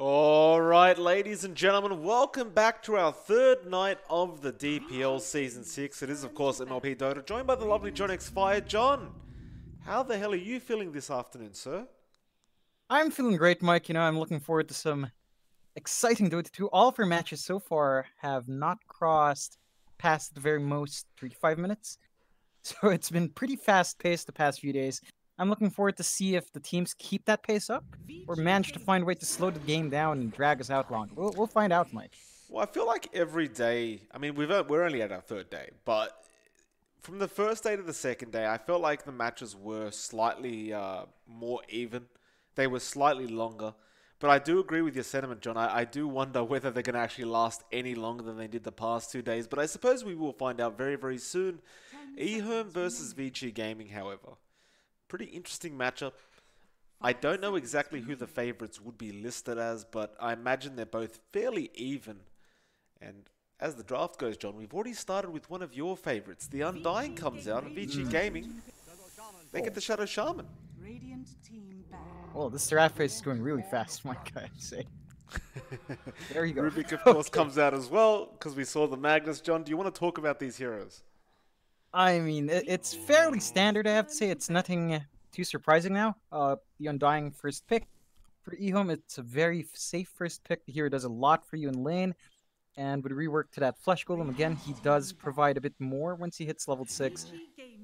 All right, ladies and gentlemen, welcome back to our third night of the DPL Season 6. It is, of course, MLPDota, joined by the lovely johnxfire. John, how the hell are you feeling this afternoon, sir? I'm feeling great, Mike. I'm looking forward to some exciting Dota 2. All of our matches so far have not crossed past the very most 35 minutes. So it's been pretty fast paced the past few days. I'm looking forward to see if the teams keep that pace up or manage to find a way to slow the game down and drag us out longer. We'll find out, Mike. Well, I feel like every day, I mean, we're only at our third day, but from the first day to the second day, I felt like the matches were slightly more even. They were slightly longer. But I do agree with your sentiment, John. I do wonder whether they're going to actually last any longer than they did the past 2 days. But I suppose we will find out very, very soon. EHOME versus Vici Gaming, however. Pretty interesting matchup. I don't know exactly who the favorites would be listed as, but I imagine they're both fairly even. And as the draft goes, John, we've already started with one of your favorites. The Undying comes out, and Vici Gaming, they get the Shadow Shaman. Well, this draft phase is going really fast, Mike, I'd say. There you go. Rubik, of course, comes out as well, because we saw the Magnus. John, do you want to talk about these heroes? I mean, it's fairly standard, I have to say. It's nothing too surprising now. The Undying first pick. For EHOME, it's a very safe first pick. The hero does a lot for you in lane. And with rework to that Flesh Golem, again, he does provide a bit more once he hits level 6.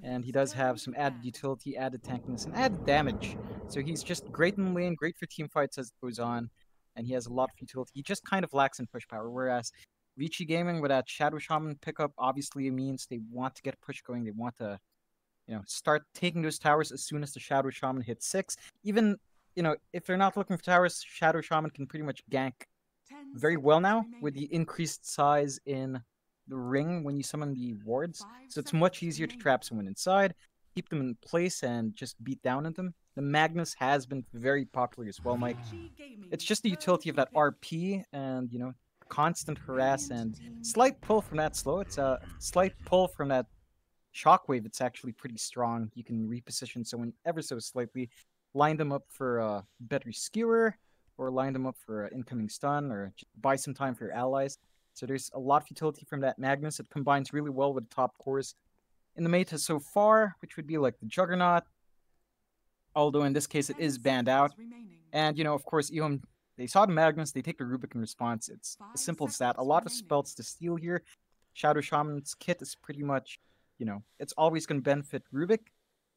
And he does have some added utility, added tankiness, and added damage. So he's just great in lane, great for team fights as it goes on. And he has a lot of utility. He just kind of lacks in push power, whereas Vici Gaming with that Shadow Shaman pickup obviously means they want to get push going. They want to, start taking those towers as soon as the Shadow Shaman hits 6. Even, if they're not looking for towers, Shadow Shaman can pretty much gank very well now with the increased size in the ring when you summon the wards. So it's much easier to trap someone inside, keep them in place, and just beat down on them. The Magnus has been very popular as well, Mike. It's just the utility of that RP and, constant harass and slight pull from that slow. It's a slight pull from that shockwave. It's actually pretty strong. You can reposition someone ever so slightly, line them up for a better skewer, or line them up for an incoming stun, or just buy some time for your allies. So there's a lot of utility from that Magnus. It combines really well with the top cores in the meta so far, which would be like the Juggernaut, although in this case it is banned out. And, of course, EHOME, they saw the Magnus, they take the Rubik in response. It's as simple as that. A lot of spells to steal here. Shadow Shaman's kit is pretty much, it's always going to benefit Rubik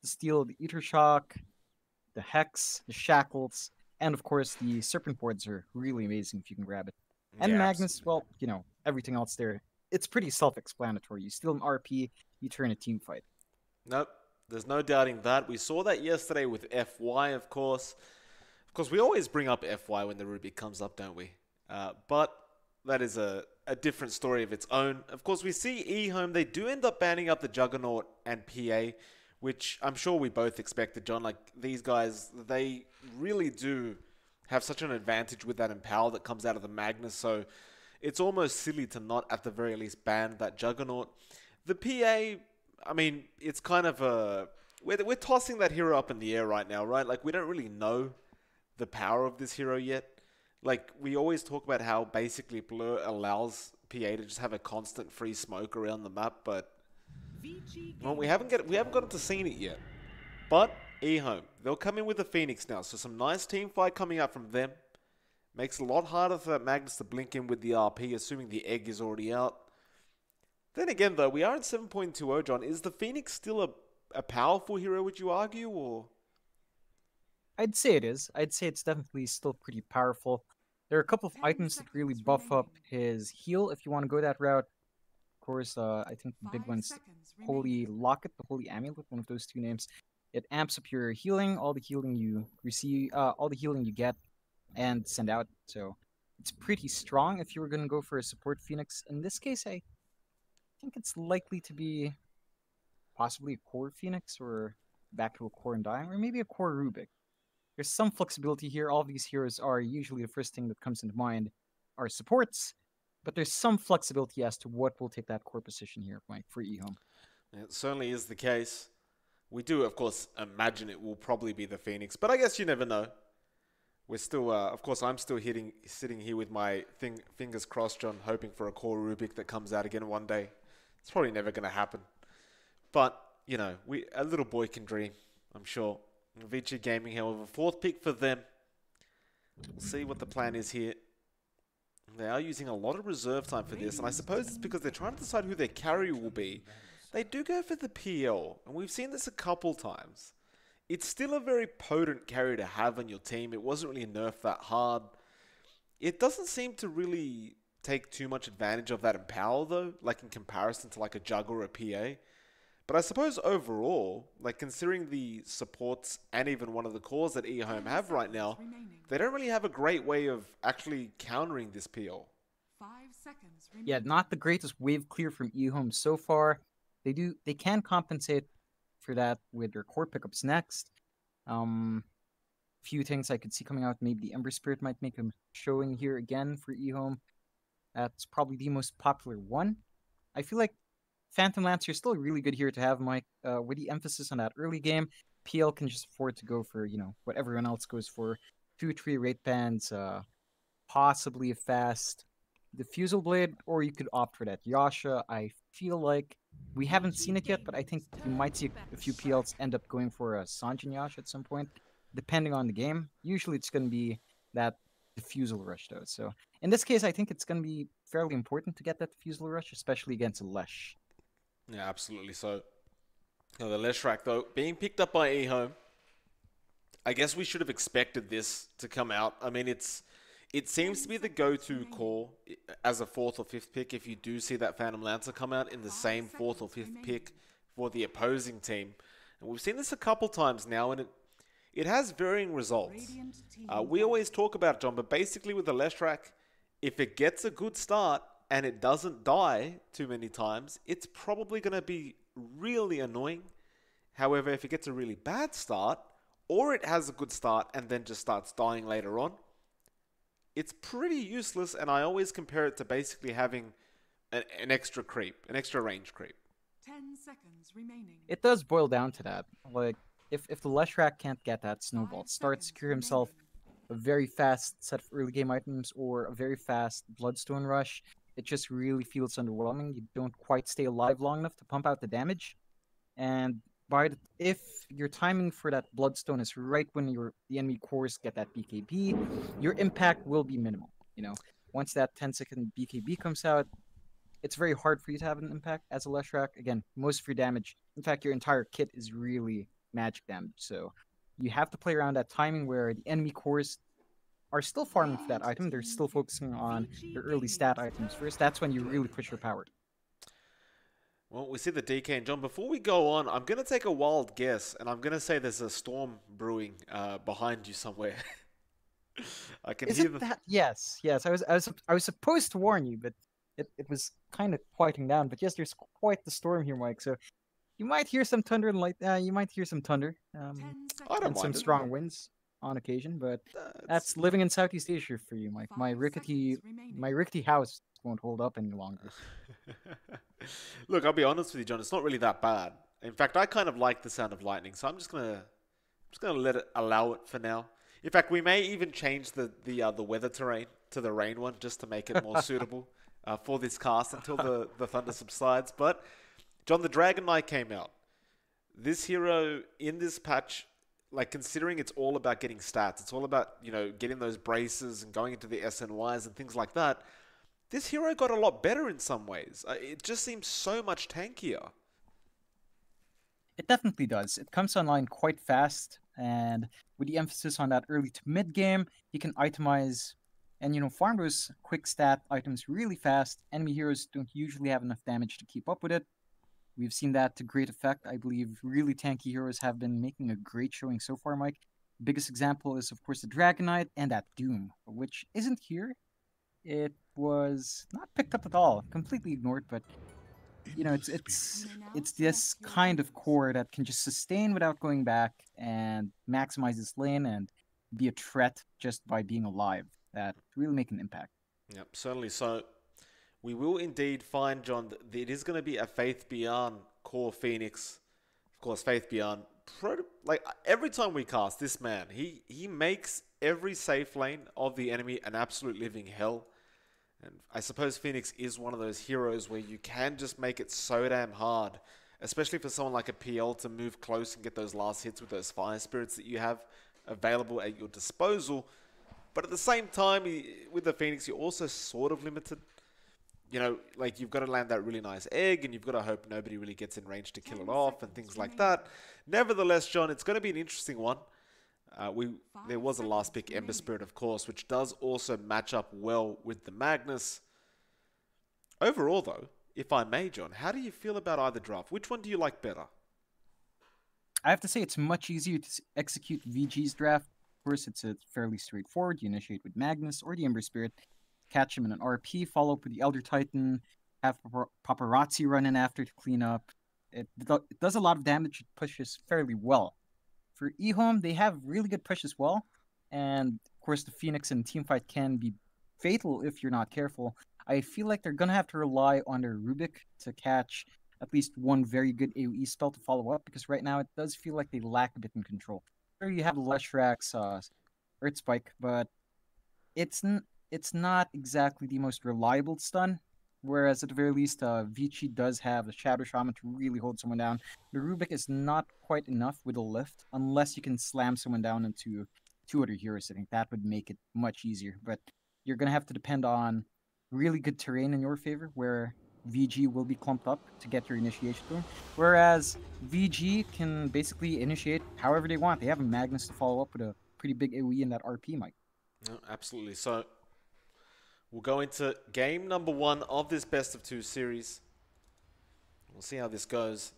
to steal the Ether Shock, the Hex, the Shackles, and of course the Serpent Boards are really amazing if you can grab it. And Yeah, Magnus, well, everything else there, it's pretty self-explanatory. You steal an RP, you turn a team fight. Nope, there's no doubting that. We saw that yesterday with FY, of course. Of course, we always bring up FY when the Rubik comes up, don't we? But that is a different story of its own. Of course, we see EHOME, they do end up banning up the Juggernaut and PA, which I'm sure we both expected, John. Like, these guys, they really do have such an advantage with that Empower that comes out of the Magnus, so it's almost silly to not, at the very least, ban that Juggernaut. The PA, I mean, it's kind of a... We're tossing that hero up in the air right now, right? Like, we don't really know the power of this hero yet. Like, we always talk about how basically Blur allows PA to just have a constant free smoke around the map, but well, we haven't gotten to seeing it yet. But EHOME, they'll come in with the Phoenix now, so some nice team fight coming out from them. Makes it a lot harder for that Magnus to blink in with the RP, assuming the egg is already out. Then again, though, we are at 7.20, John. Is the Phoenix still a powerful hero, would you argue, or...? I'd say it is. I'd say it's definitely still pretty powerful. There are a couple of items that really buff up his heal if you want to go that route. Of course, I think the big one's Holy Locket, the Holy Amulet, one of those two names. It amps up your healing, all the healing you receive, all the healing you get and send out. So it's pretty strong if you were going to go for a support Phoenix. In this case, I think it's likely to be possibly a core Phoenix or back to a core Undying, or maybe a core Rubik. There's some flexibility here. All of these heroes are usually the first thing that comes into mind are supports, but there's some flexibility as to what will take that core position here, Mike, for EHOME. It certainly is the case. We do, of course, imagine it will probably be the Phoenix, but I guess you never know. We're still, of course, I'm still sitting here with my fingers crossed, John, hoping for a core Rubik that comes out again one day. It's probably never going to happen. But, you know, a little boy can dream, I'm sure. Vici Gaming, however, 4th pick for them. We'll see what the plan is here. They are using a lot of reserve time for this, and I suppose it's because they're trying to decide who their carry will be. They do go for the PL, and we've seen this a couple times. It's still a very potent carry to have on your team. It wasn't really nerfed that hard. It doesn't seem to really take too much advantage of that in power, though, like in comparison to like a Jug or a PA. But I suppose overall, like considering the supports and even one of the cores that EHOME have right now, they don't really have a great way of actually countering this PL. 5 seconds remaining. Yeah, not the greatest wave clear from EHOME so far. They can compensate for that with their core pickups next. Few things I could see coming out. Maybe the Ember Spirit might make a showing here again for EHOME. That's probably the most popular one. I feel like Phantom Lancer is still really good here to have, Mike. With the emphasis on that early game, PL can just afford to go for, you know, what everyone else goes for. 2-3 rate bands, possibly a fast Diffusal Blade, or you could opt for that Yasha. I feel like we haven't seen it yet, but I think you might see a few PLs end up going for a Sanjin Yasha at some point, depending on the game. Usually it's going to be that Diffusal Rush, though. So in this case, I think it's going to be fairly important to get that Diffusal Rush, especially against a Lesh. Yeah, absolutely. So, the Leshrac, though, being picked up by EHOME, I guess we should have expected this to come out. I mean, it seems to be the go-to core as a 4th or 5th pick if you do see that Phantom Lancer come out in the same 4th or 5th pick for the opposing team. And we've seen this a couple times now, and it has varying results. We always talk about it, John, but basically with the Leshrac, if it gets a good start and it doesn't die too many times, it's probably going to be really annoying. However, if it gets a really bad start, or it has a good start and then just starts dying later on, it's pretty useless, and I always compare it to basically having an extra creep, an extra range creep. 10 seconds remaining. It does boil down to that. Like, if the Leshrac can't get that snowball, start secure himself a very fast set of early game items or a very fast Bloodstone Rush, it just really feels underwhelming. You don't quite stay alive long enough to pump out the damage. And if your timing for that Bloodstone is right when the enemy cores get that BKB, your impact will be minimal. You know, once that 10-second BKB comes out, it's very hard for you to have an impact as a Leshrac. Again, most of your damage, in fact, your entire kit is really magic damage. So you have to play around that timing where the enemy cores are still farming for that item. They're still focusing on their early stat items first. That's when you really push your power. Well, we see the DK. And John, before we go on, I'm going to take a wild guess, and I'm going to say there's a storm brewing behind you somewhere. I can hear that? Yes. I was supposed to warn you, but it was kind of quieting down. But yes, there's quite the storm here, Mike. So you might hear some thunder and light. You might hear some thunder and some strong winds on occasion. But that's living in Southeast Asia for you, Mike. My rickety house won't hold up any longer. Look, I'll be honest with you, John. It's not really that bad. In fact, I kind of like the sound of lightning, so I'm just gonna allow it for now. In fact, we may even change the weather terrain to the rain one just to make it more suitable for this cast until the thunder subsides. But John, the Dragon Knight came out. This hero in this patch, like considering it's all about getting stats, it's all about, you know, getting those braces and going into the SNYs and things like that. This hero got a lot better in some ways. It just seems so much tankier. It definitely does. It comes online quite fast, and with the emphasis on that early to mid game, you can itemize and, you know, farm those quick stat items really fast. Enemy heroes don't usually have enough damage to keep up with it. We've seen that to great effect. I believe really tanky heroes have been making a great showing so far, Mike. Biggest example is, of course, the Dragon Knight and that Doom, which isn't here. It was not picked up at all, completely ignored, but you know, it's this kind of core that can just sustain without going back and maximize its lane and be a threat just by being alive. That really make an impact. Yep, certainly. So we will indeed find, John, that it is going to be a Faith Beyond core Phoenix. Of course, Faith Beyond like every time we cast this man, he makes every safe lane of the enemy an absolute living hell. And I suppose Phoenix is one of those heroes where you can just make it so damn hard, especially for someone like a PL to move close and get those last hits with those fire spirits that you have available at your disposal. But at the same time, with the Phoenix, you're also sort of limited. You know, like you've got to land that really nice egg and you've got to hope nobody really gets in range to kill it off and things like that. Nevertheless, John, it's going to be an interesting one. There was a last pick Ember Spirit, of course, which does also match up well with the Magnus. Overall, though, if I may, John, how do you feel about either draft? Which one do you like better? I have to say it's much easier to execute VG's draft. Of course, it's fairly straightforward. You initiate with Magnus or the Ember Spirit, catch him in an RP, follow up with the Elder Titan, have Paparazzi run in after to clean up. It does a lot of damage. It pushes fairly well. For EHOME, they have really good push as well. And, of course, the Phoenix and teamfight can be fatal if you're not careful. I feel like they're going to have to rely on their Rubik to catch at least one very good AoE spell to follow up, because right now it does feel like they lack a bit in control. Sure, you have Leshrax's Earth Spike, but it's not exactly the most reliable stun. Whereas at the very least, Vici does have the Shadow Shaman to really hold someone down. The Rubik is not quite enough with a lift, unless you can slam someone down into two other heroes. I think that would make it much easier. But you're going to have to depend on really good terrain in your favor, where VG will be clumped up to get your initiation going. Whereas VG can basically initiate however they want. They have a Magnus to follow up with a pretty big AoE in that RP, Mike. No, absolutely. So we'll go into game number 1 of this best of 2 series. We'll see how this goes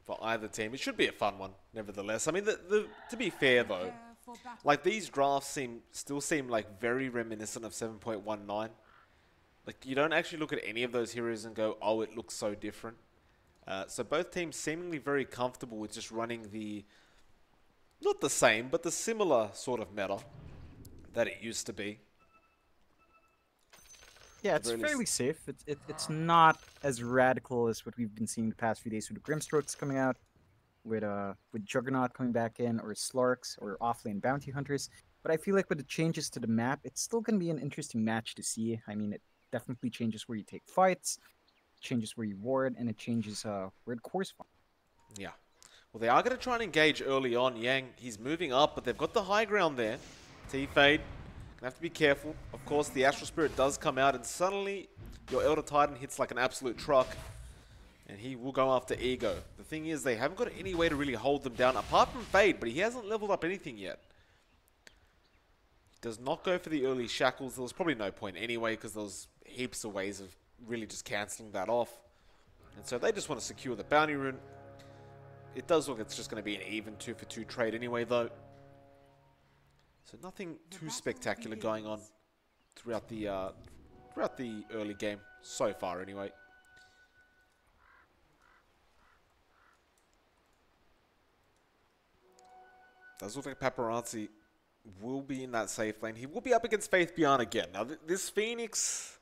for either team. It should be a fun one, nevertheless. I mean, to be fair, though, like these drafts still seem like very reminiscent of 7.19. Like, you don't actually look at any of those heroes and go, oh, it looks so different. So both teams seemingly very comfortable with just running the, not the same, but the similar sort of meta that it used to be. Yeah, it's fairly safe. It's not as radical as what we've been seeing the past few days with the Grimstrokes coming out, with Juggernaut coming back in, or Slarks, or offlane Bounty Hunters. But I feel like with the changes to the map, it's still going to be an interesting match to see. I mean, it definitely changes where you take fights, changes where you ward, and it changes where the cores fight. Yeah. Well, they are going to try and engage early on. Yang, he's moving up, but they've got the high ground there. T-Fade. Gonna have to be careful. Of course, the Astral Spirit does come out, and suddenly your Elder Titan hits like an absolute truck, and he will go after Ego. The thing is, they haven't got any way to really hold them down, apart from Fade, but he hasn't leveled up anything yet. He does not go for the early shackles. There was probably no point anyway, because there was heaps of ways of really just cancelling that off. And so they just want to secure the bounty rune. It does look it's just going to be an even 2-for-2 trade anyway, though. So nothing too spectacular going on throughout the early game so far, anyway. Does look like Paparazzi will be in that safe lane. He will be up against Faith Beyond again. Now this Phoenix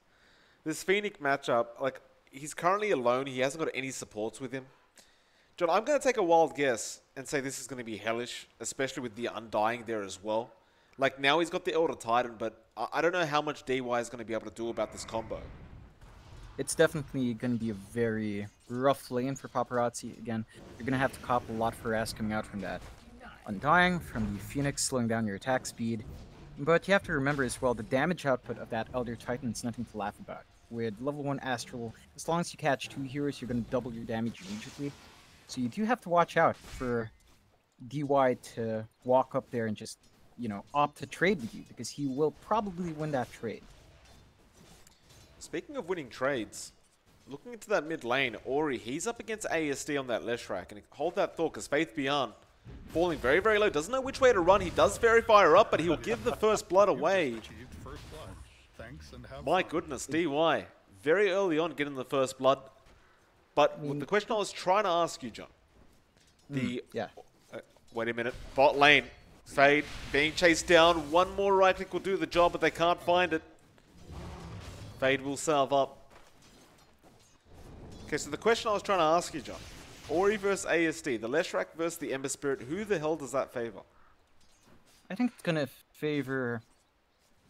matchup, like he's currently alone. He hasn't got any supports with him. John, I'm going to take a wild guess and say this is going to be hellish, especially with the Undying there as well. Like, now he's got the Elder Titan, but I don't know how much DY is going to be able to do about this combo. It's definitely going to be a very rough lane for Paparazzi. Again, you're going to have to cop a lot for ass coming out from that Undying, from the Phoenix slowing down your attack speed. But you have to remember as well, the damage output of that Elder Titan is nothing to laugh about. With level 1 Astral, as long as you catch 2 heroes, you're going to double your damage immediately. So you do have to watch out for DY to walk up there and just, you know, opt to trade with you, because he will probably win that trade. Speaking of winning trades, looking into that mid lane, Ori, he's up against ASD on that Leshrac, and hold that thought, because Faith Beyond falling very, very low, doesn't know which way to run. He does Fairy Fire up, but he'll give the first blood away. My goodness, DY, very early on getting the first blood. But the question I was trying to ask you, John, wait a minute, bot lane. Fade being chased down. One more right click will do the job, but they can't find it. Fade will salve up. Okay, so the question I was trying to ask you, John, Ori versus ASD. The Leshrac versus the Ember Spirit. Who the hell does that favor? I think it's gonna favor.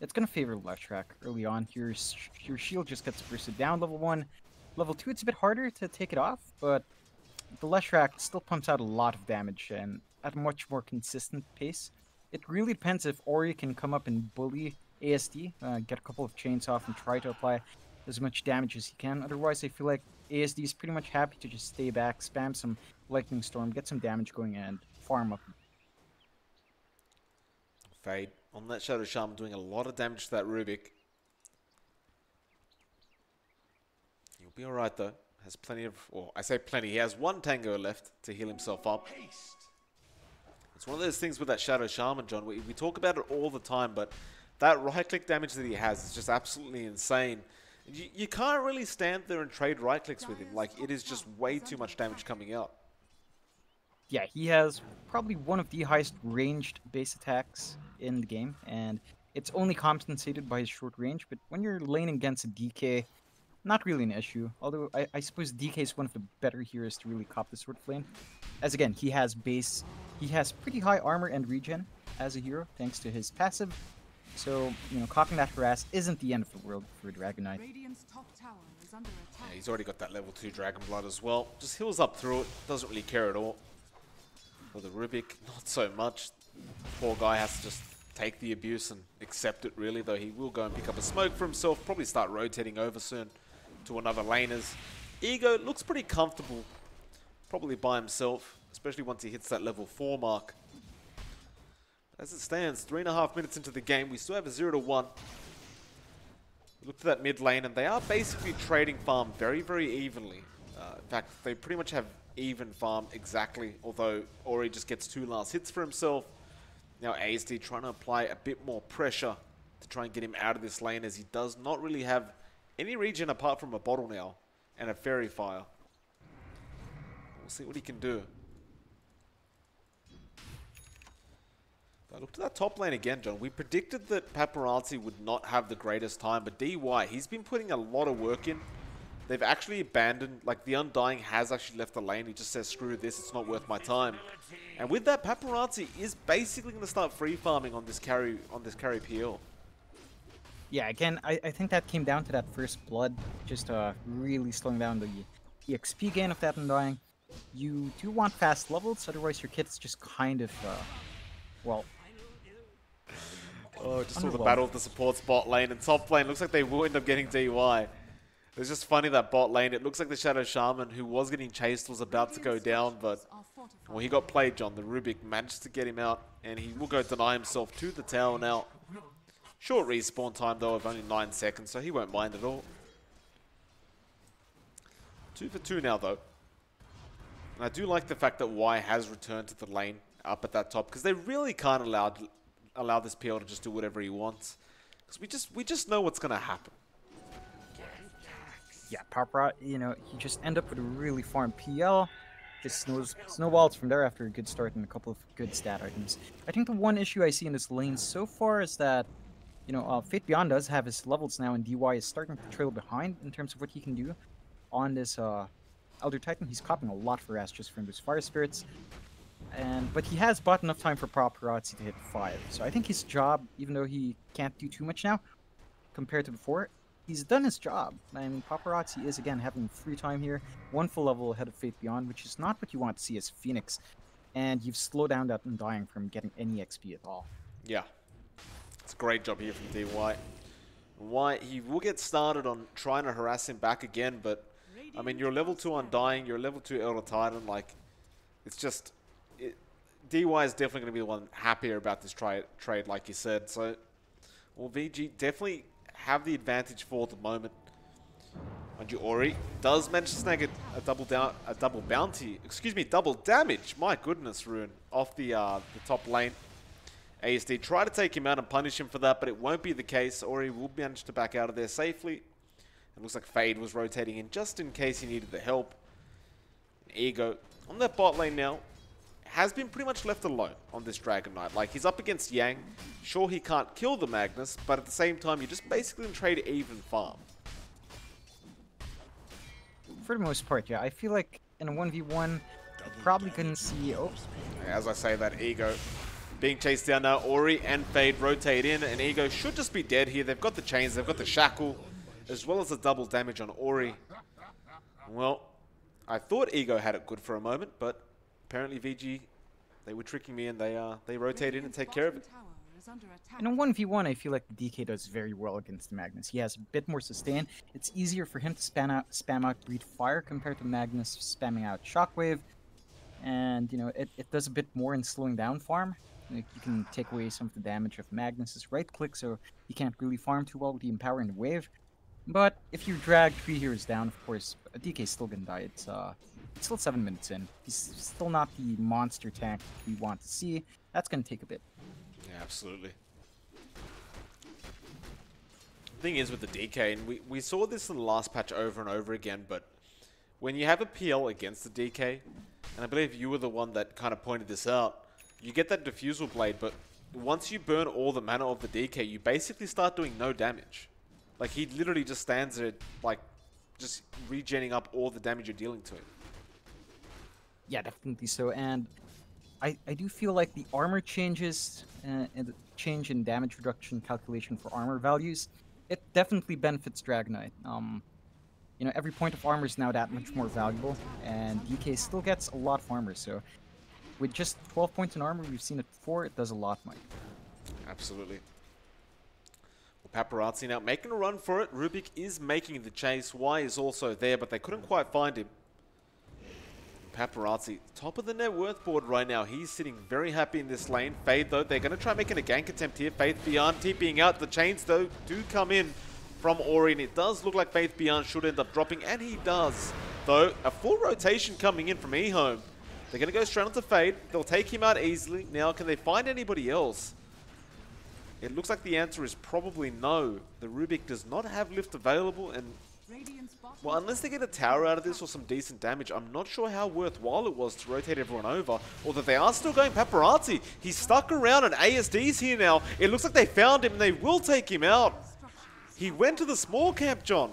It's gonna favor Leshrac early on. Your shield just gets boosted down level 1. Level 2, it's a bit harder to take it off, but the Leshrac still pumps out a lot of damage and at a much more consistent pace. It really depends if Ori can come up and bully ASD, get a couple of chains off and try to apply as much damage as he can. Otherwise, I feel like ASD is pretty much happy to just stay back, spam some Lightning Storm, get some damage going, and farm up. Fade on that Shadow Shaman doing a lot of damage to that Rubik. He'll be alright though. Has plenty of, or I say plenty, he has 1 Tango left to heal himself up. It's one of those things with that Shadow Shaman, John. We talk about it all the time, but that right-click damage that he has is just absolutely insane. You can't really stand there and trade right-clicks with him. Like, it is just way too much damage coming out. Yeah, he has probably one of the highest ranged base attacks in the game, and it's only compensated by his short range, but when you're laning against a DK, not really an issue. Although, I suppose DK is one of the better heroes to really cop the Sword of Flame. As again, he has pretty high armor and regen as a hero, thanks to his passive. So, you know, copping that harass isn't the end of the world for Dragon Knight. Radiant's top tower is under attack. Yeah, he's already got that level 2 Dragon Blood as well. Just heals up through it, doesn't really care at all. For the Rubik, not so much. Poor guy has to just take the abuse and accept it really, though he will go and pick up a smoke for himself, probably start rotating over soon to another laner's. Ego looks pretty comfortable, probably by himself, especially once he hits that level 4 mark. As it stands, 3.5 minutes into the game, we still have a 0-1. Look to that mid lane, and they are basically trading farm very, very evenly. In fact, they pretty much have even farm exactly, although Ori just gets 2 last hits for himself. Now ASD trying to apply a bit more pressure to try and get him out of this lane, as he does not really have any regen apart from a bottle now and a fairy fire. We'll see what he can do. But look to that top lane again, John. We predicted that Paparazzi would not have the greatest time, but DY, he's been putting a lot of work in. They've actually abandoned, like the Undying has actually left the lane. He just says, screw this, it's not worth my time. And with that, Paparazzi is basically going to start free farming on this carry PL. Yeah, again, I think that came down to that first blood, just really slowing down the EXP gain of that Undying. You do want fast levels, otherwise your kit's just kind of, well... Oh, just saw the battle of the support bot lane and top lane. Looks like they will end up getting DY. It's just funny that bot lane, it looks like the Shadow Shaman, who was getting chased, was about to go down, but... Well, he got played, John. The Rubik managed to get him out, and he will go deny himself to the tower now. Short respawn time, though, of only 9 seconds, so he won't mind at all. 2 for 2 now, though. And I do like the fact that Y has returned to the lane up at that top, because they really can't allow this PL to just do whatever he wants. Because we just know what's going to happen. Yeah, Papa, you know, you just end up with a really farm PL. Just snowballs from there after a good start and a couple of good stat items. I think the one issue I see in this lane so far is that, you know, Fate Beyond does have his levels now, and DY is starting to trail behind in terms of what he can do on this Elder Titan. He's copping a lot for ass just from those Fire Spirits. But he has bought enough time for Paparazzi to hit 5. So I think his job, even though he can't do too much now compared to before, he's done his job. I mean, Paparazzi is, again, having free time here. 1 full level ahead of Fate Beyond, which is not what you want to see as Phoenix. And you've slowed down that Undying from getting any XP at all. Yeah. It's a great job here from DY. Y, he will get started on trying to harass him back again, but, I mean, you're level 2 Undying, you're level 2 Elder Titan, like, it's just... DY is definitely going to be the one happier about this trade, like you said. So, well, VG definitely have the advantage for the moment. Mind you, Ori does manage to snag double damage. My goodness, Rune, off the top lane. ASD try to take him out and punish him for that, but it won't be the case. Ori will manage to back out of there safely. It looks like Fade was rotating in just in case he needed the help. Ego on that bot lane now has been pretty much left alone on this Dragon Knight. Like, he's up against Yang. Sure, he can't kill the Magnus, but at the same time, you're just basically in trade even farm. For the most part, yeah. I feel like in a 1v1, you probably couldn't see... Oh, As I say that, Ego being chased down now. Ori and Fade rotate in, and Ego should just be dead here. They've got the chains, they've got the shackle, as well as the double damage on Ori. Well, I thought Ego had it good for a moment, but apparently VG, they were tricking me, and they rotate in and take care of it. in a 1v1, I feel like the DK does very well against Magnus. He has a bit more sustain. It's easier for him to spam out Breed Fire compared to Magnus spamming out Shockwave. And, you know, it does a bit more in slowing down farm. Like, you can take away some of the damage of Magnus's right click, so he can't really farm too well with the Empower and the Wave. But if you drag 3 heroes down, of course, a DK is still gonna die. It's still 7 minutes in. He's still not the monster tank we want to see. That's gonna take a bit. Yeah, absolutely. The thing is with the DK, and we saw this in the last patch over and over again, but when you have a PL against the DK, and I believe you were the one that kind of pointed this out, you get that Diffusal Blade, but once you burn all the mana of the DK, you basically start doing no damage. Like, he literally just stands there, like, just regenning up all the damage you're dealing to him. Yeah, definitely so. And I do feel like the armor changes and the change in damage reduction calculation for armor values, it definitely benefits Dragonite. You know, every point of armor is now that much more valuable, and DK still gets a lot of armor, so with just 12 points in armor, we've seen it before, it does a lot, Mike. Absolutely. Well, Paparazzi now making a run for it. Rubik is making the chase. Y is also there, but they couldn't quite find him. Paparazzi, top of the net worth board right now. He's sitting very happy in this lane. Fade, though, they're going to try making a gank attempt here. Faith Beyond TPing out. The chains, though, do come in from Ori, and it does look like Faith Beyond should end up dropping, and he does. Though, a full rotation coming in from EHOME. They're going to go straight onto Fade. They'll take him out easily. Now, can they find anybody else? It looks like the answer is probably no. The Rubik does not have lift available, and well, unless they get a tower out of this or some decent damage, I'm not sure how worthwhile it was to rotate everyone over. Although they are still going Paparazzi. He's stuck around, and ASD's here now. It looks like they found him, and they will take him out. He went to the small camp, John.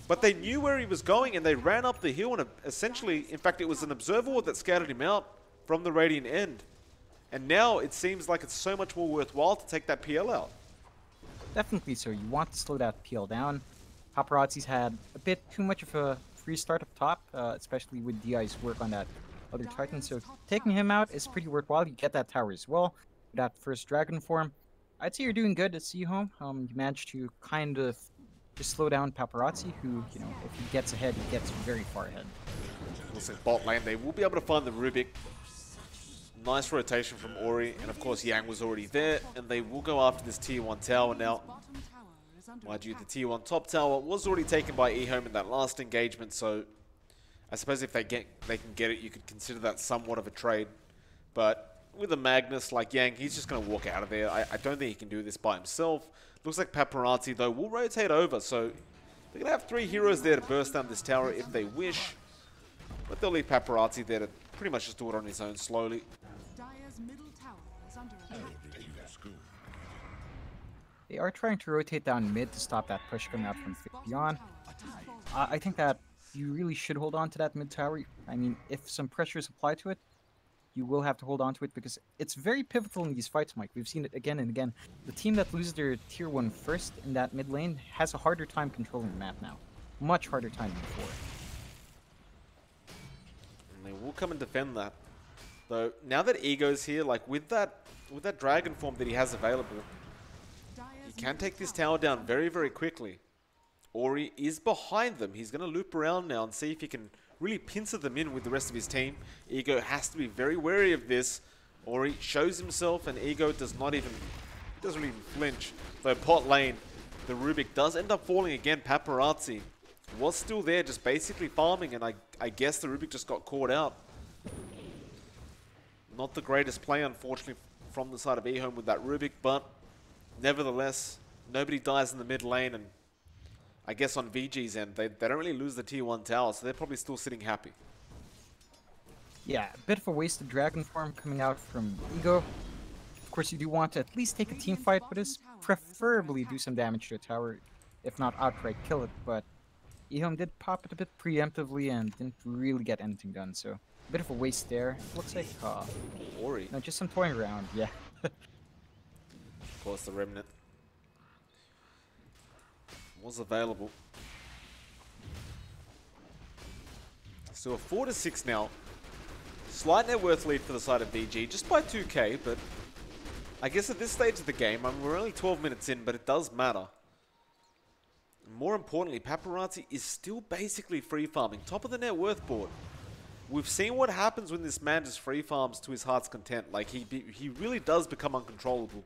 But they knew where he was going, and they ran up the hill, and essentially, in fact, it was an observer ward that scouted him out from the Radiant end. And now it seems like it's so much more worthwhile to take that PL out. Definitely so. You want to slow that PL down. Paparazzi's had a bit too much of a free start up top, especially with DI's work on that other Titan. So taking him out is pretty worthwhile. You get that tower as well. That first Dragon form. I'd say you're doing good at EHOME. You managed to kind of just slow down Paparazzi, who, you know, if he gets ahead, he gets very far ahead. Looks like bot lane, they will be able to find the Rubik. Nice rotation from Ori, and of course Yang was already there, and they will go after this tier 1 tower now. Mind you, the tier 1 top tower was already taken by EHOME in that last engagement, so I suppose if they can get it, you could consider that somewhat of a trade. But with a Magnus like Yang, he's just going to walk out of there. I don't think he can do this by himself. Looks like Paparazzi, though, will rotate over, so they're going to have 3 heroes there to burst down this tower if they wish. But they'll leave Paparazzi there to pretty much just do it on his own slowly. They are trying to rotate down mid to stop that push coming out from Beyond. I think that you really should hold on to that mid tower. I mean, if some pressure is applied to it, you will have to hold on to it because it's very pivotal in these fights, Mike. We've seen it again and again. The team that loses their tier 1 first in that mid lane has a harder time controlling the map now. Much harder time than before. And they will come and defend that. Though, now that Ego's here, like with that Dragon form that he has available, he can take this tower down very, very quickly. Ori is behind them. He's going to loop around now and see if he can really pincer them in with the rest of his team. Ego has to be very wary of this. Ori shows himself, and Ego doesn't even flinch. Though pot lane, the Rubik does end up falling again. Paparazzi was still there, just basically farming, and I guess the Rubik just got caught out. Not the greatest play, unfortunately, from the side of EHOME with that Rubik, but nevertheless, nobody dies in the mid lane, and I guess on VG's end, they don't really lose the tier 1 tower, so they're probably still sitting happy. Yeah, a bit of a wasted Dragon form coming out from Ego. Of course, you do want to at least take a team fight with this, preferably do some damage to a tower, if not outright kill it, but EHOME did pop it a bit preemptively and didn't really get anything done, so a bit of a waste there. Looks like, Ori. no, just some toying around, yeah. Of course, the Remnant was available. So a 4-6 now. Slight net worth lead for the side of VG, just by 2k, but I guess at this stage of the game, I mean, we're only 12 minutes in, but it does matter. More importantly, Paparazzi is still basically free farming, top of the net worth board. We've seen what happens when this man just free farms to his heart's content. Like, he really does become uncontrollable.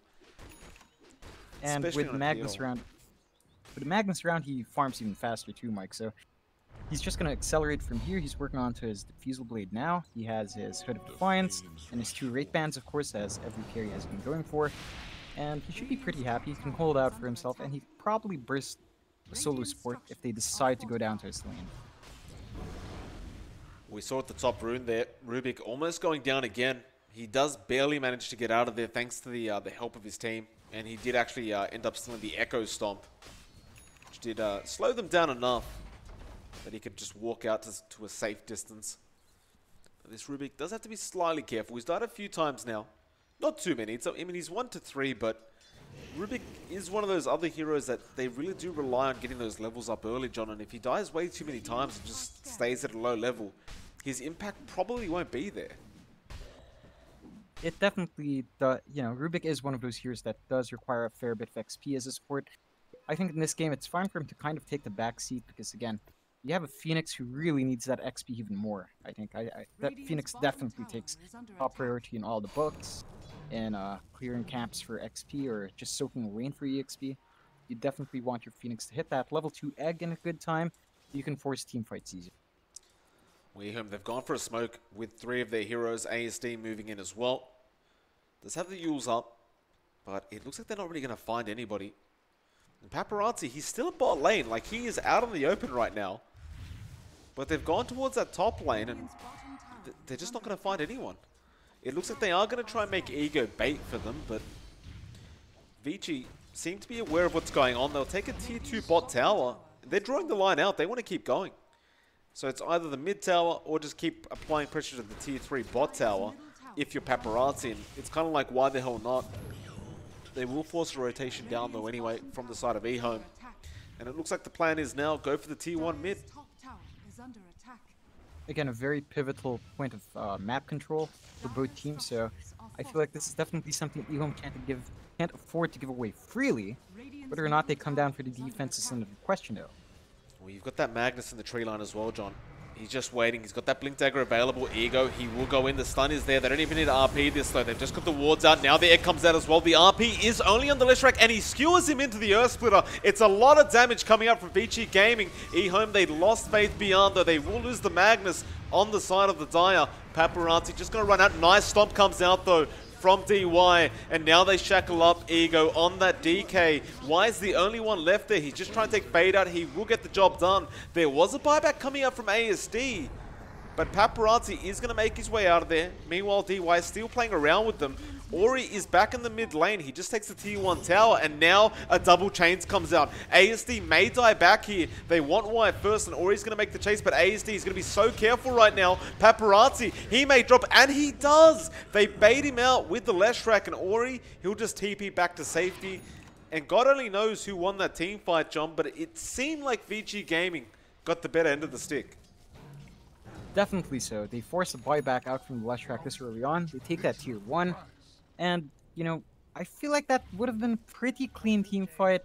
And Especially with on a Magnus PL. around, he farms even faster too, Mike. So he's just gonna accelerate from here. He's working on to his Diffusal Blade now. He has his Hood of Defiance and his 2 Wraith Bands, of course, as every carry has been going for. And he should be pretty happy. He can hold out for himself, and he probably burst a solo support if they decide to go down to his lane. We saw at the top rune there, Rubik almost going down again. He does barely manage to get out of there thanks to the help of his team. And he did actually end up stealing the Echo Stomp, which did slow them down enough that he could just walk out to a safe distance. This Rubik does have to be slightly careful. He's died a few times now. Not too many. I mean, he's 1 to 3, but Rubik is one of those other heroes that they really do rely on getting those levels up early, John. And if he dies way too many times and just stays at a low level, his impact probably won't be there. It definitely, Rubik is one of those heroes that does require a fair bit of XP as a support. I think in this game it's fine for him to kind of take the back seat because, again, you have a Phoenix who really needs that XP even more. I think that Phoenix definitely takes top priority in all the books, in clearing camps for XP or just soaking rain for EXP. You definitely want your Phoenix to hit that level 2 egg in a good time. You can force team fights easier. They've gone for a smoke with 3 of their heroes, ASD moving in as well. Does have the Yules up, but it looks like they're not really going to find anybody. And Paparazzi, he's still at bot lane, like he is out in the open right now. But they've gone towards that top lane and they're just not going to find anyone. It looks like they are going to try and make Ego bait for them, but Vici seem to be aware of what's going on. They'll take a tier 2 bot tower. They're drawing the line out. They want to keep going. So it's either the mid tower or just keep applying pressure to the tier 3 bot tower if you're Paparazzi. And it's kind of like, why the hell not? They will force a rotation down though anyway from the side of EHOME. And it looks like the plan is now go for the tier 1 mid. Again, a very pivotal point of map control for both teams, so I feel like this is definitely something EHOME can't afford to give away freely. Whether or not they come down for the defense is another question though. Well, you've got that Magnus in the tree line as well, John. He's just waiting. He's got that Blink Dagger available. Ego, he will go in. The stun is there. They don't even need to RP this, though. They've just got the wards out. Now the egg comes out as well. The RP is only on the Leshrac, and he skewers him into the Earth Splitter. It's a lot of damage coming up from Vici Gaming. EHOME, they lost Faith Beyond, though. They will lose the Magnus on the side of the Dire. Paparazzi just going to run out. Nice stomp comes out, though, from DY, and now they shackle up Ego on that DK. Y is the only one left there. He's just trying to take Fade out. He will get the job done. There was a buyback coming up from ASD, but Paparazzi is going to make his way out of there. Meanwhile, DY is still playing around with them. Ori is back in the mid lane. He just takes the tier 1 tower, and now a double chains comes out. ASD may die back here. They want Y first, and Ori's going to make the chase, but ASD is going to be so careful right now. Paparazzi, he may drop, and he does. They bait him out with the Leshrac, and Ori, he'll just TP back to safety. And God only knows who won that team fight, John, but it seemed like Vici Gaming got the better end of the stick. Definitely so. They force a buyback out from the Leshrac this early on. They take that tier 1. And, I feel like that would have been a pretty clean team fight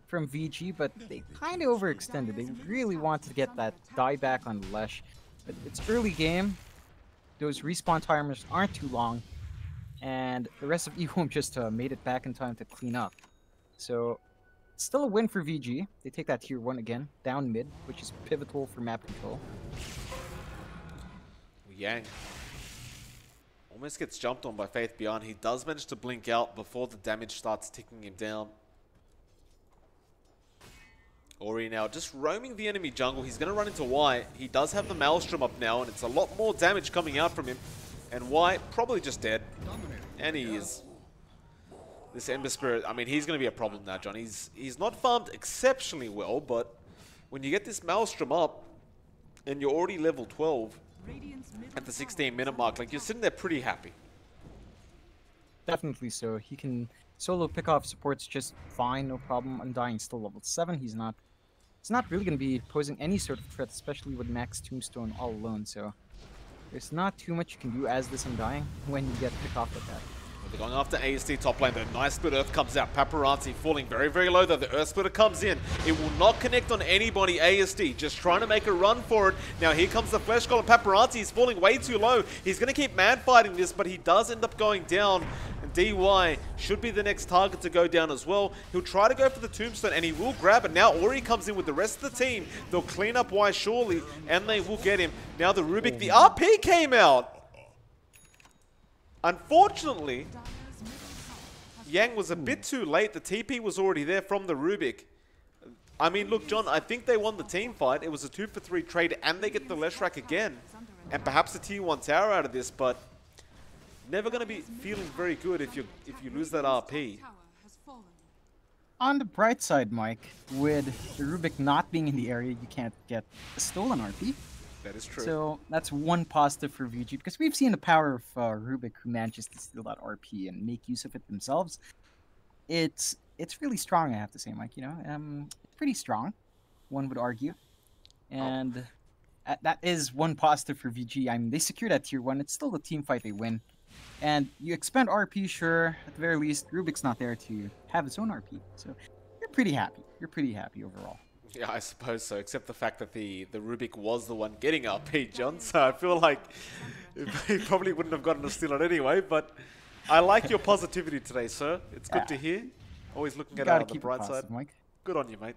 from VG, but they kind of overextended. They really wanted to get that die back on Lesh. But it's early game. Those respawn timers aren't too long. And the rest of EHOME just made it back in time to clean up. So, it's still a win for VG. They take that tier 1 again, down mid, which is pivotal for map control. Yang almost gets jumped on by Faith Beyond. He does manage to blink out before the damage starts ticking him down. Ori now just roaming the enemy jungle. He's going to run into Y. He does have the Maelstrom up now, and it's a lot more damage coming out from him. And Y probably just dead. And he is. This Ember Spirit, I mean, he's going to be a problem now, John. He's not farmed exceptionally well, but when you get this Maelstrom up and you're already level 12 Radiant's middle at the tower 16-minute is mark, under like you're attack. sitting there pretty happy. Definitely so. He can solo pick off supports just fine, no problem. Undying's still level 7. He's not really going to be posing any sort of threat, especially with Max Tombstone all alone. So there's not too much you can do as this Undying when you get picked off like that. They're going after ASD top lane. The nice split Earth comes out. Paparazzi falling very, very low though. The Earth Splitter comes in. It will not connect on anybody. ASD just trying to make a run for it. Now here comes the Flesh Golem. Paparazzi is falling way too low. He's going to keep man fighting this, but he does end up going down. And DY should be the next target to go down as well. He'll try to go for the Tombstone and he will grab it. Now Ori comes in with the rest of the team. They'll clean up Y surely and they will get him. Now the Rubik, the RP came out. Unfortunately, Dire's middle tower has Yang was a bit too late. The TP was already there from the Rubik. I mean, look, John, I think they won the team fight. It was a 2-for-3 trade, and they get the Leshrac again. And perhaps the Tier 1 tower out of this, but never going to be feeling very good if you lose that RP. tower has fallen. On the bright side, Mike, with the Rubik not being in the area, you can't get a stolen RP. That is true. So that's one positive for VG, because we've seen the power of Rubik, who manages to steal that RP and make use of it themselves. It's really strong, I have to say, Mike. You know, pretty strong, one would argue, and that is one positive for VG. I mean, they secure that tier 1. It's still the team fight they win, and you expend RP, sure. At the very least, Rubik's not there to have his own RP, so you're pretty happy. You're pretty happy overall. Yeah, I suppose so, except the fact that the Rubik was the one getting RP, John, so I feel like he probably wouldn't have gotten to steal it anyway, but I like your positivity today, sir. It's good to hear. Always looking You at it gotta on the keep it bright positive, side. Mike. Good on you, mate.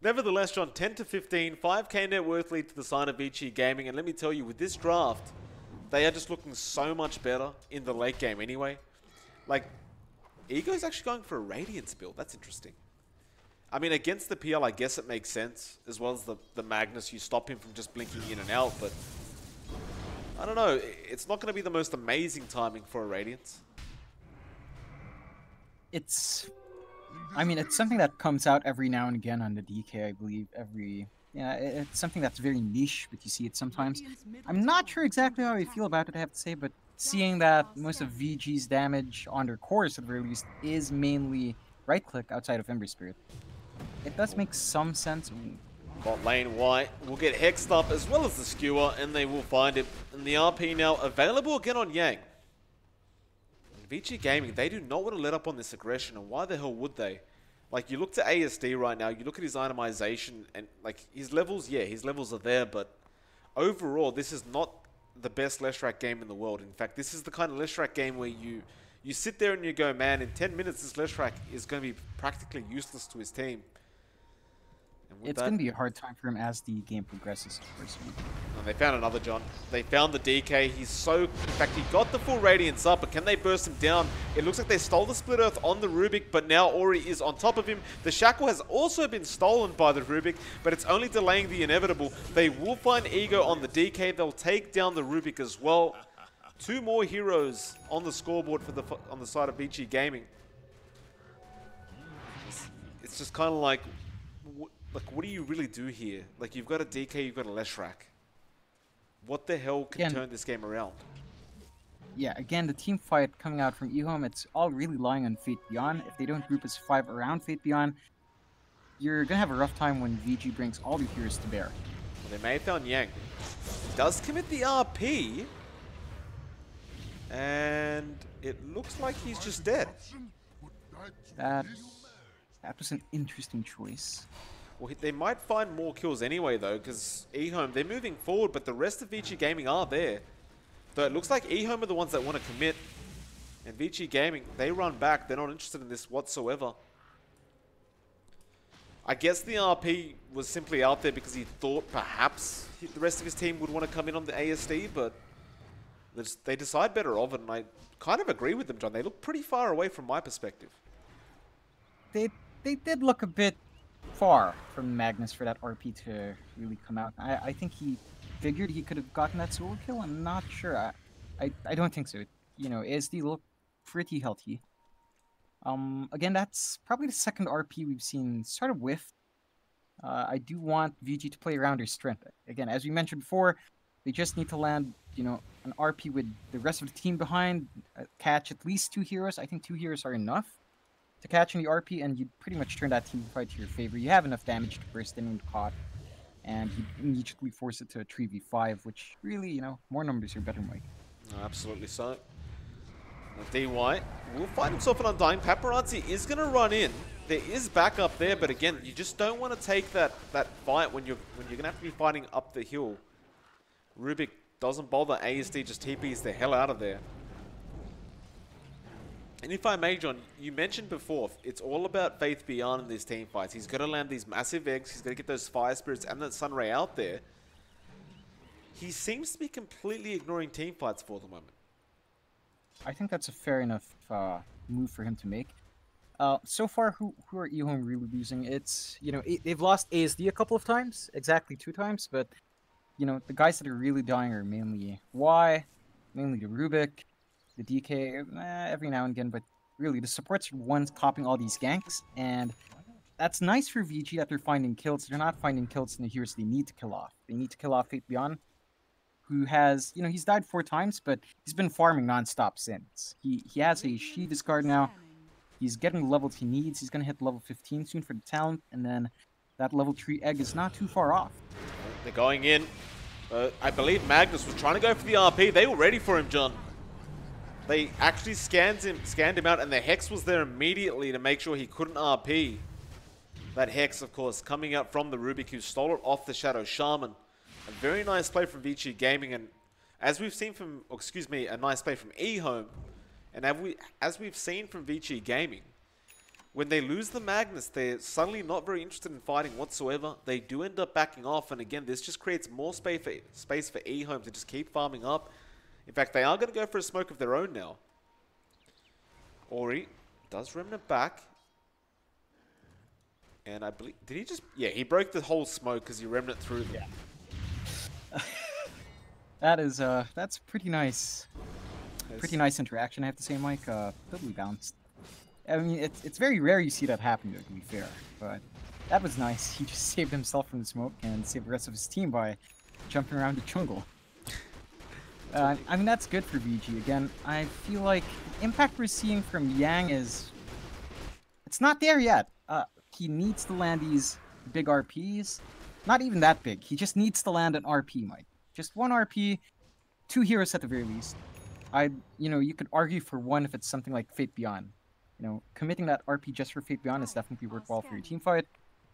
Nevertheless, John, 10-15, 5k net worth lead to the side of Vici Gaming, and let me tell you, with this draft, they are just looking so much better in the late game anyway. Like, Ego's actually going for a Radiance build. That's interesting. I mean, against the PL, I guess it makes sense, as well as the Magnus. You stop him from just blinking in and out, but I don't know. It's not going to be the most amazing timing for a Radiance. I mean, it's something that comes out every now and again on the DK, I believe. It's something that's very niche, but you see it sometimes. Radiant's middle I'm not tower sure is exactly under how I attack. feel about it, I have to say, but seeing that most of VG's damage on their cores, at the very least, is mainly right-click outside of Ember Spirit, it does make some sense. Bot lane White will get hexed up as well as the skewer, and they will find it. And the RP now available again on Yang. And Vici Gaming, they do not want to let up on this aggression, and why the hell would they? Like, you look to ASD right now, you look at his itemization, and like his levels, yeah, his levels are there, but overall, this is not the best Leshrac game in the world. In fact, this is the kind of Leshrac game where you sit there and you go, man, in 10 minutes, this Leshrac is going to be practically useless to his team. And with It's that, going to be a hard time for him as the game progresses, personally. and they found another John. They found the DK. He's so... In fact, he got the full Radiance up, but can they burst him down? It looks like they stole the Split Earth on the Rubik, but now Ori is on top of him. The Shackle has also been stolen by the Rubik, but it's only delaying the inevitable. They will find Ego on the DK. They'll take down the Rubik as well. 2 more heroes on the scoreboard for on the side of Vici Gaming. It's just kind of like, what do you really do here? Like, you've got a DK, you've got a Leshrac. What the hell can Again, turn this game around? Yeah, again, the team fight coming out from EHOME, it's all really lying on Fate Beyond. If they don't group as 5 around Fate Beyond, you're going to have a rough time when VG brings all the heroes to bear. Well, they may have found Yang. Does commit the RP. And it looks like he's just dead. That was an interesting choice. Well, they might find more kills anyway, though, because EHOME, they're moving forward, but the rest of Vici Gaming are there. Though it looks like EHOME are the ones that want to commit. And Vici Gaming, they run back. They're not interested in this whatsoever. I guess the RP was simply out there because he thought perhaps the rest of his team would want to come in on the ASD, but they decide better of it, and I kind of agree with them, John. They look pretty far away from my perspective. They did look a bit far from Magnus for that RP to really come out. I think he figured he could have gotten that solo kill. I'm not sure. I don't think so. You know, ASD looked pretty healthy. Again, that's probably the second RP we've seen sort of whiff. I do want VG to play around their strength. Again, as we mentioned before, they just need to land, an RP with the rest of the team behind, catch at least 2 heroes. I think 2 heroes are enough to catch in the RP, and you pretty much turn that team fight to your favor. You have enough damage to burst anyone caught, and you immediately force it to a 3v5, which really, more numbers are better, Mike. Absolutely so. DY will find himself an Undying. Paparazzi is going to run in. There is backup there, but again, you just don't want to take that fight when you're going to have to be fighting up the hill. Rubik doesn't bother. ASD just TPs the hell out of there. And if I may, John, you mentioned before, it's all about Faith Beyond in these team fights. He's got to land these massive eggs. He's got to get those Fire Spirits and that Sunray out there. He seems to be completely ignoring team fights for the moment. I think that's a fair enough move for him to make. So far, who are EHOME really losing? It's, they've lost ASD a couple of times, exactly 2 times, but, the guys that are really dying are mainly Y, mainly the Rubik, the DK, every now and again, but really, the supports are the ones copying all these ganks, and that's nice for VG that they're finding kills. They're not finding kills in the heroes they need to kill off. They need to kill off Faith Beyond, who has, he's died 4 times, but he's been farming non-stop since. He has a She discard now. He's getting the levels he needs. He's going to hit level 15 soon for the talent, and then that level 3 egg is not too far off. They're going in. I believe Magnus was trying to go for the RP. They were ready for him, John. They actually scanned him out, and the Hex was there immediately to make sure he couldn't RP. That Hex, of course, coming out from the Rubik, who stole it off the Shadow Shaman. A very nice play from Vici Gaming, and as we've seen from, a nice play from EHOME, and as we've seen from Vici Gaming, when they lose the Magnus, they're suddenly not very interested in fighting whatsoever. They do end up backing off, and again, this just creates more space for EHOME to just keep farming up. In fact, they are going to go for a smoke of their own now. Ori does Remnant back. And I believe, did he just, yeah, he broke the whole smoke because he Remnant through them. Yeah. That's pretty nice. Pretty nice interaction, I have to say, Mike. Totally bounced. I mean, it's very rare you see that happen, to be fair. But that was nice. He just saved himself from the smoke and saved the rest of his team by jumping around the jungle. I mean, that's good for VG. Again, I feel like the impact we're seeing from Yang is... It's not there yet. He needs to land these big RPs. Not even that big. He just needs to land an RP, Mike. Just 1 RP, 2 heroes at the very least. You could argue for 1 if it's something like Fate Beyond. Committing that RP just for Fate Beyond is definitely worthwhile for your team fight.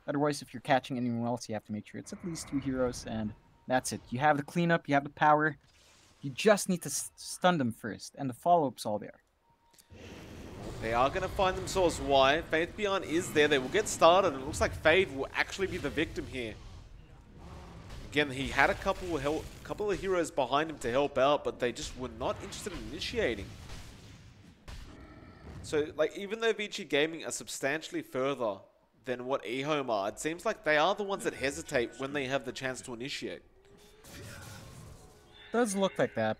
Otherwise, if you're catching anyone else, you have to make sure it's at least 2 heroes, and that's it. You have the cleanup, you have the power. You just need to stun them first, and the follow-up's all there. They are going to find themselves Y. Faith Beyond is there. They will get started, and it looks like Fade will actually be the victim here. Again, he had a couple of heroes behind him to help out, but they just were not interested in initiating. So, even though Vici Gaming are substantially further than what EHOME are, it seems like they are the ones that hesitate when they have the chance to initiate. Does look like that.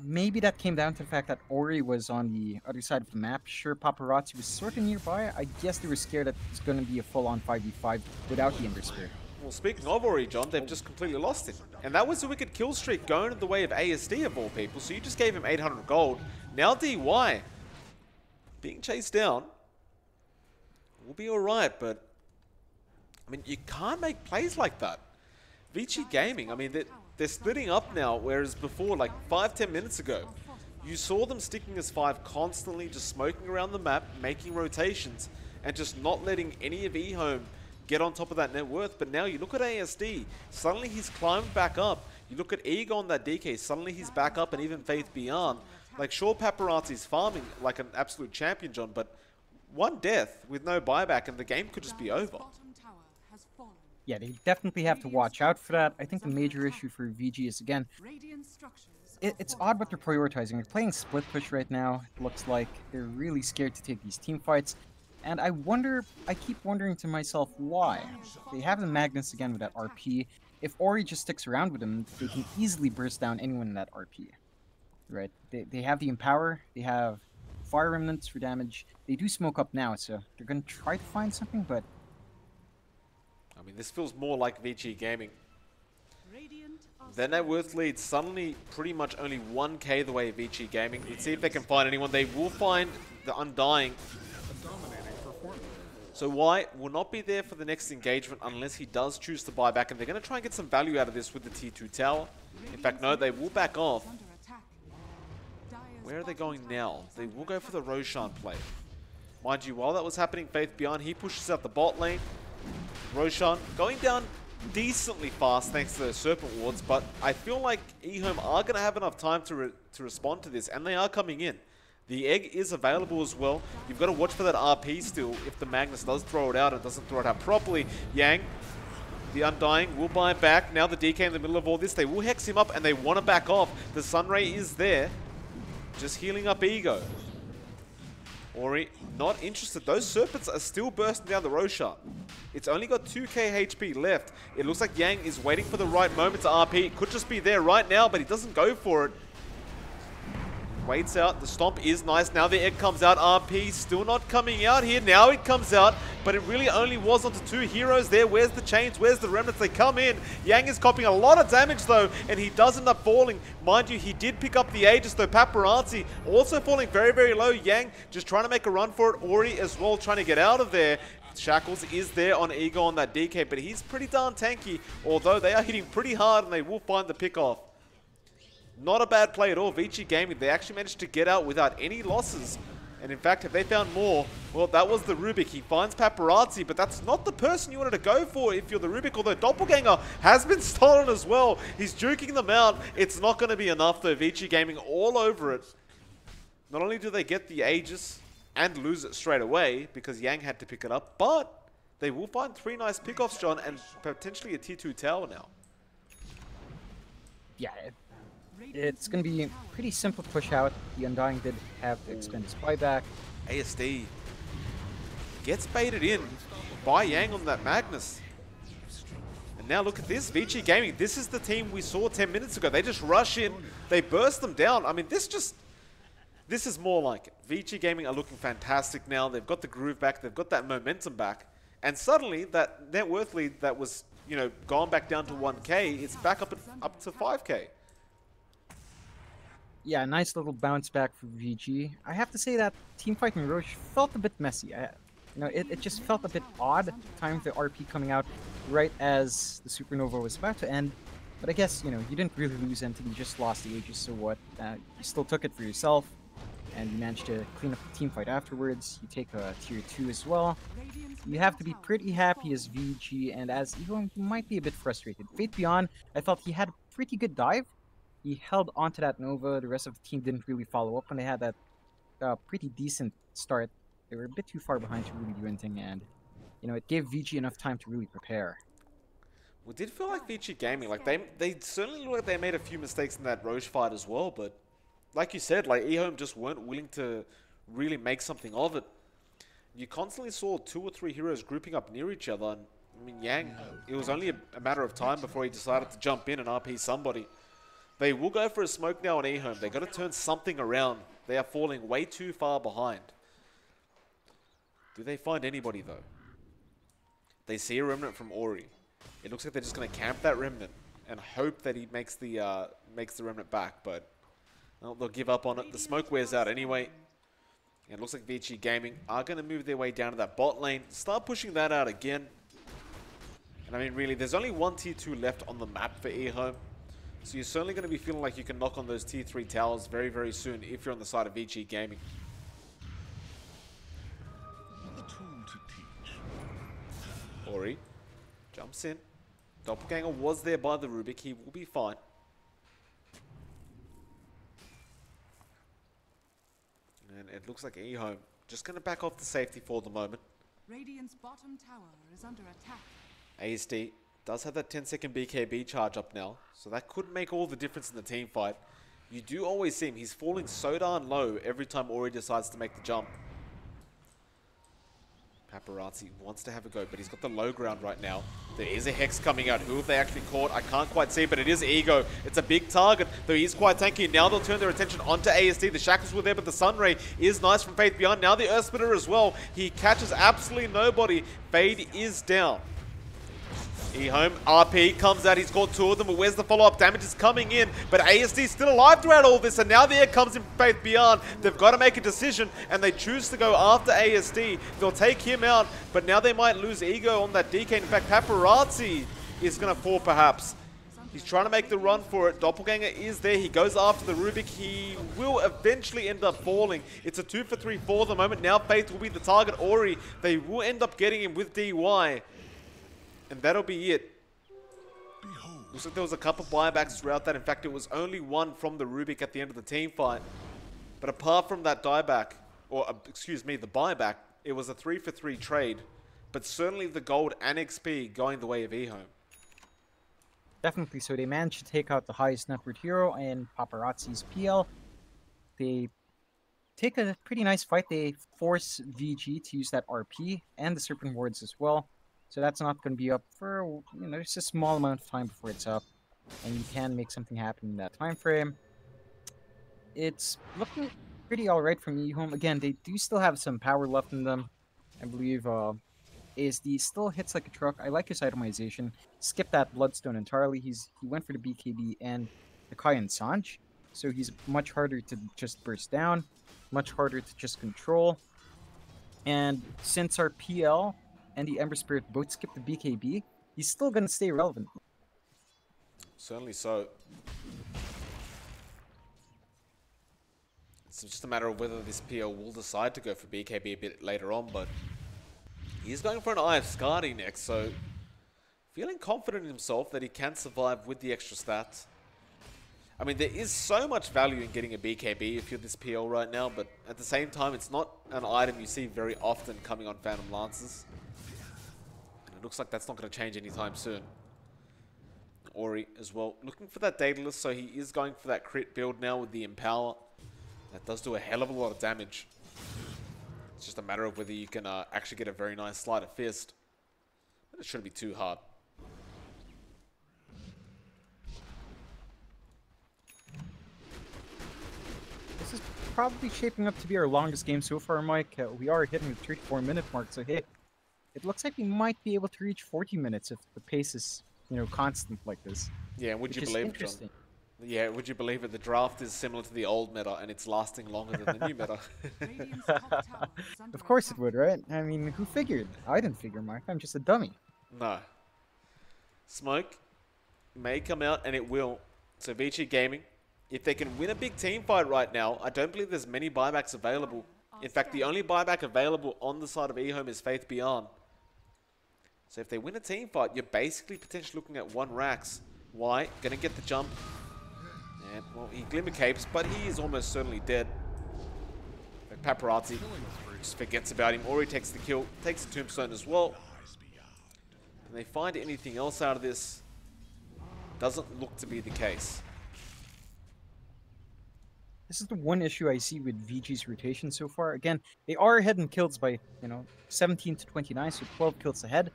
Maybe that came down to the fact that Ori was on the other side of the map. Sure, Paparazzi was sort of nearby. I guess they were scared that it's going to be a full-on 5v5 without the Ember Spear. Well, speaking of Ori, John, they've just completely lost him. And that was a wicked kill streak going in the way of ASD of all people, so you just gave him 800 gold. Now DY, being chased down, will be alright, but... I mean, you can't make plays like that. Vici Gaming, I mean, they're splitting up now, whereas before, like 5-10 minutes ago, you saw them sticking as 5 constantly, just smoking around the map, making rotations, and just not letting any of EHOME get on top of that net worth. But now you look at ASD, suddenly he's climbed back up. You look at Ego on that DK, suddenly he's back up, and even Faith Beyond. Like, sure, Paparazzi's farming like an absolute champion, John, but 1 death with no buyback and the game could just be over. Yeah, they definitely have to watch out for that. I think the major issue for VG is, again, it's odd what they're prioritizing. They're playing split push right now. It looks like they're really scared to take these team fights. And I keep wondering to myself why. They have the Magnus again with that RP. If Ori just sticks around with them, they can easily burst down anyone in that RP. Right? They have the Empower, they have Fire Remnants for damage. They do smoke up now, so they're going to try to find something, but... mean, this feels more like Vici Gaming. Radiant are Their net worth lead suddenly pretty much only 1k the way of Vici Gaming. Let's see if they can find anyone. They will find the Undying. So White will not be there for the next engagement unless he does choose to buy back. And they're going to try and get some value out of this with the T2 tower. In fact, no, they will back off. under attack. Dire's Where are they bottom going tower now? is They under will go for the attack. Roshan play. Mind you, while that was happening, Faith Beyond, he pushes out the bot lane. Roshan going down decently fast thanks to the Serpent Wards, but I feel like EHOME are going to have enough time to respond to this, and they are coming in. The egg is available as well. You've got to watch for that RP still if the Magnus does throw it out and doesn't throw it out properly. Yang, the Undying, will buy back. Now the DK in the middle of all this, they will hex him up and they want to back off. The Sunray is there, just healing up Ego. Ori, not interested. Those Serpents are still bursting down the Roshan. It's only got 2k HP left. It looks like Yang is waiting for the right moment to RP. It could just be there right now, but he doesn't go for it. Waits out. The stomp is nice. Now the egg comes out. RP still not coming out here. Now it comes out, but it really only was onto 2 heroes there. Where's the chains? Where's the remnants? They come in. Yang is copying a lot of damage though, and he does end up falling. Mind you, he did pick up the Aegis though. Paparazzi also falling very, very low. Yang just trying to make a run for it. Ori as well trying to get out of there. Shackles is there on Ego on that DK, but he's pretty darn tanky, although they are hitting pretty hard and they will find the pick off. Not a bad play at all. Vici Gaming, they actually managed to get out without any losses. And in fact, if they found more, well, that was the Rubik. He finds Paparazzi, but that's not the person you wanted to go for if you're the Rubik, although Doppelganger has been stolen as well. He's juking them out. It's not going to be enough though. Vici Gaming all over it. Not only do they get the Aegis and lose it straight away because Yang had to pick it up, but they will find 3 nice pickoffs, John, and potentially a T2 tower now. Yeah, it's going to be pretty simple to push out. The Undying did have to expend his buyback. ASD gets baited in by Yang on that Magnus. And now look at this, Vici Gaming. This is the team we saw 10 minutes ago. They just rush in, they burst them down. I mean, this is more like it. Vici Gaming are looking fantastic now. They've got the groove back, they've got that momentum back. And suddenly, that net worth lead that was, you know, gone back down to 1k, it's back up to 5k. Yeah, nice little bounce back for VG. I have to say that teamfight in Roche felt a bit messy. It just felt a bit odd, time with the RP coming out right as the Supernova was about to end. But I guess, you didn't really lose anything, you just lost the Aegis, so what? You still took it for yourself, and you managed to clean up the teamfight afterwards. You take a tier 2 as well. You have to be pretty happy as VG, and as EHOME, you might be a bit frustrated. Faith Beyond, I felt he had a pretty good dive. He held onto that Nova. The rest of the team didn't really follow up when they had that pretty decent start. They were a bit too far behind to really do anything, and it gave VG enough time to really prepare. Well, it did feel like Vici Gaming, like they certainly look like they made a few mistakes in that Roche fight as well, but like you said, like EHOME just weren't willing to really make something of it. You constantly saw 2 or 3 heroes grouping up near each other, and I mean, Yang, it was only a matter of time before he decided to jump in and RP somebody. They will go for a smoke now on EHOME. They've got to turn something around. They are falling way too far behind. Do they find anybody, though? They see a remnant from Ori. It looks like they're just going to camp that remnant and hope that he makes the remnant back, but well, they'll give up on it. The smoke wears out anyway. And it looks like Vici Gaming are going to move their way down to that bot lane. Start pushing that out again. And I mean, really, there's only 1 tier 2 left on the map for EHOME. So you're certainly going to be feeling like you can knock on those tier 3 towers very, very soon if you're on the side of Vici Gaming. Ori jumps in. Doppelganger was there by the Rubik. He will be fine. And it looks like EHOME just going to back off the safety for the moment. Radiant's bottom tower is under attack. ASD does have that 10-second BKB charge up now, so that could make all the difference in the team fight. You do always see him. He's falling so darn low every time Ori decides to make the jump. Paparazzi wants to have a go, but he's got the low ground right now. There is a Hex coming out. Who have they actually caught? I can't quite see, but it is Ego. It's a big target, though he's quite tanky. Now they'll turn their attention onto ASD. The Shackles were there, but the Sunray is nice from Faith Beyond. Now the Earth Splitter as well. He catches absolutely nobody. Fade is down. EHOME, RP comes out, he's got 2 of them, but where's the follow-up? Damage is coming in, but ASD is still alive throughout all this, and now there comes in Faith Beyond. They've got to make a decision, and they choose to go after ASD. They'll take him out, but now they might lose Ego on that DK. In fact, Paparazzi is going to fall, perhaps. He's trying to make the run for it. Doppelganger is there. He goes after the Rubik. He will eventually end up falling. It's a 2 for 3 for the moment. Now Faith will be the target. Ori, they will end up getting him with DY. And that'll be it. Looks like there was a couple buybacks throughout that. In fact, it was only one from the Rubik at the end of the team fight. But apart from that dieback, or excuse me, the buyback, it was a 3 for 3 trade. But certainly the gold and XP going the way of EHOME. Definitely. So they managed to take out the highest net worth hero in Paparazzi's PL. They take a pretty nice fight. They force VG to use that RP and the Serpent Wards as well. So that's not going to be up for, you know, it's a small amount of time before it's up. And you can make something happen in that time frame. It's looking pretty alright from EHOME. Again, they do still have some power left in them. I believe ASD still hits like a truck. I like his itemization. Skip that Bloodstone entirely. He went for the BKB and the Kai and Sanj. So he's much harder to just burst down. Much harder to just control. And since our PL and the Ember Spirit both skip the BKB, he's still going to stay relevant. Certainly so. It's just a matter of whether this PL will decide to go for BKB a bit later on, but he's going for an Eye of Skadi next, so feeling confident in himself that he can survive with the extra stats. I mean, there is so much value in getting a BKB if you're this PL right now, but at the same time, it's not an item you see very often coming on Phantom Lances. And it looks like that's not going to change anytime soon. Ori as well, looking for that Daedalus, so he is going for that crit build now with the Empower. That does do a hell of a lot of damage. It's just a matter of whether you can actually get a very nice Sleight of Fist. But it shouldn't be too hard. This is probably shaping up to be our longest game so far, Mike. We are hitting the 34-minute mark, so hey, it looks like we might be able to reach 40 minutes if the pace is, you know, constant like this. Yeah, would you believe it, John? Yeah, would you believe it? The draft is similar to the old meta, and it's lasting longer than the new meta. Of course it would, right? I mean, who figured? I didn't figure, Mark. I'm just a dummy. No. Smoke may come out, and it will. So Vici Gaming, if they can win a big team fight right now, I don't believe there's many buybacks available. In fact, the only buyback available on the side of EHOME is Faith Beyond. So if they win a team fight, you're basically potentially looking at 1 Rax. Why? Gonna get the jump. And, well, he Glimmer Capes, but he is almost certainly dead. Like Paparazzi just forgets about him. Ori takes the kill, takes the Tombstone as well. Can they find anything else out of this? Doesn't look to be the case. This is the one issue I see with VG's rotation so far. Again, they are ahead in kills by, you know, 17 to 29, so 12 kills ahead.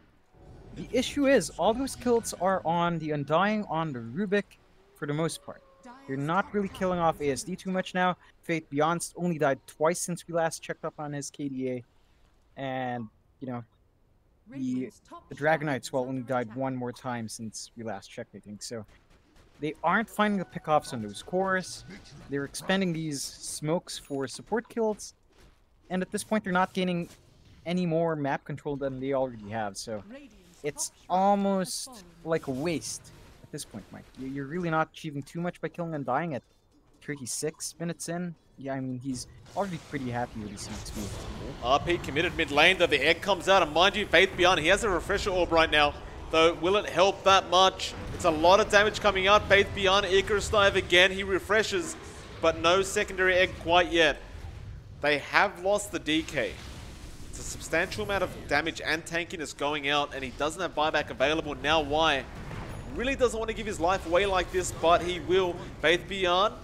The issue is, all those kills are on the Undying, on the Rubik, for the most part. They're not really killing off ASD too much now. Faith Beyond's only died twice since we last checked up on his KDA. And, you know, the Dragonites, well, only died 1 more time since we last checked, I think. So they aren't finding the pickoffs on those cores. They're expending these smokes for support kills. And at this point, they're not gaining any more map control than they already have. So it's almost like a waste at this point, Mike. You're really not achieving too much by killing Undying at 36 minutes in. Yeah, I mean, he's already pretty happy with his XP. RP committed mid lane, though the egg comes out, and mind you, Faith Beyond, he has a refresher orb right now. Though, will it help that much? It's a lot of damage coming out. Faith Beyond, Icarus Dive again, he refreshes, but no secondary egg quite yet. They have lost the DK. It's a substantial amount of damage and tankiness going out, and he doesn't have buyback available. Now why? Really doesn't want to give his life away like this, but he will. Faith Beyond